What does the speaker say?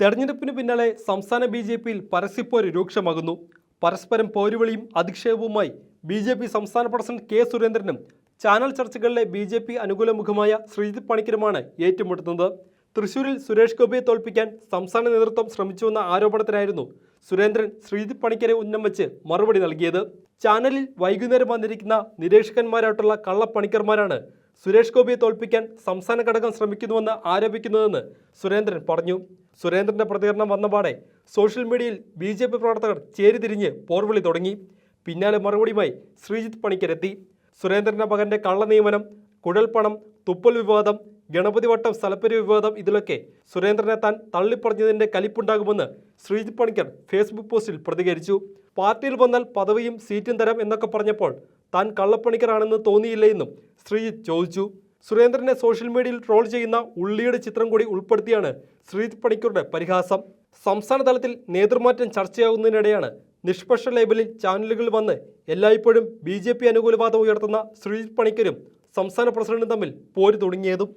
തെരഞ്ഞെടുപ്പിന് പിന്നാലെ സംസ്ഥാന ബി.ജെ.പിയിൽ പരസ്യപ്പോര് രൂക്ഷമാകുന്നു. പരസ്പരം പോരുവിളിയും അധിക്ഷേപവുമായി ബി.ജെ.പി സംസ്ഥാന പ്രസിഡന്റ് കെ സുരേന്ദ്രനും ചാനൽ ചർച്ചകളിലെ ബി.ജെ.പി അനുകൂല മുഖമായ ശ്രീജിത്ത് പണിക്കരുമാണ് ഏറ്റുമുട്ടുന്നത്. തൃശൂരിൽ സുരേഷ് ഗോപിയെ തോൽപ്പിക്കാൻ സംസ്ഥാന നേതൃത്വം ശ്രമിച്ചുവെന്ന ആരോപണത്തിനായിരുന്നു സുരേന്ദ്രൻ ശ്രീജിത്ത് പണിക്കരെ ഉന്നം വെച്ച് മറുപടി നൽകിയത്. ചാനലിൽ വൈകുന്നേരം വന്നിരിക്കുന്ന നിരീക്ഷകന്മാരായിട്ടുള്ള കള്ളപ്പണിക്കർമാരാണ് സുരേഷ് ഗോപിയെ തോൽപ്പിക്കാൻ സംസ്ഥാന ഘടകം ശ്രമിക്കുന്നുവെന്ന് ആരോപിക്കുന്നതെന്ന് സുരേന്ദ്രൻ പറഞ്ഞു. സുരേന്ദ്രന്റെ പ്രതികരണം വന്നപാടെ സോഷ്യൽ മീഡിയയിൽ ബി.ജെ.പി പ്രവർത്തകർ ചേരിതിരിഞ്ഞ് പോർവിളി തുടങ്ങി. പിന്നാലെ മറുപടിയുമായി ശ്രീജിത്ത് പണിക്കരെത്തി. സുരേന്ദ്രന്റെ മകന്റെ കള്ളനിയമനം, കുഴൽപ്പണം, തുപ്പൽ വിവാദം, ഗണപതി വട്ടം സ്ഥലപ്പേര് വിവാദം, ഇതിലൊക്കെ സുരേന്ദ്രനെ താൻ തള്ളിപ്പറഞ്ഞതിന്റെ കലിപ്പുണ്ടാകുമെന്ന് ശ്രീജിത്ത് പണിക്കർ ഫേസ്ബുക്ക് പോസ്റ്റിൽ പ്രതികരിച്ചു. പാർട്ടിയിൽ വന്നാൽ പദവിയും സീറ്റും തരാം എന്നൊക്കെ പറഞ്ഞപ്പോൾ താൻ കള്ളപ്പണിക്കറാണെന്ന് തോന്നിയില്ലെന്നും ശ്രീജിത്ത് ചോദിച്ചു. സുരേന്ദ്രനെ സോഷ്യൽ മീഡിയയിൽ ട്രോൾ ചെയ്യുന്ന ഉള്ളിയുടെ ചിത്രം കൂടി ഉൾപ്പെടുത്തിയാണ് ശ്രീജിത്ത് പണിക്കരുടെ പരിഹാസം. സംസ്ഥാന തലത്തിൽ നേതൃമാറ്റം ചർച്ചയാകുന്നതിനിടെയാണ് നിഷ്പക്ഷ ലേബലിൽ ചാനലുകളിൽ വന്ന് എല്ലായ്പ്പോഴും ബി.ജെ.പി അനുകൂലവാദം ഉയർത്തുന്ന ശ്രീജിത്ത് പണിക്കരും സംസ്ഥാന പ്രസിഡന്റും തമ്മിൽ പോര് തുടങ്ങിയതും.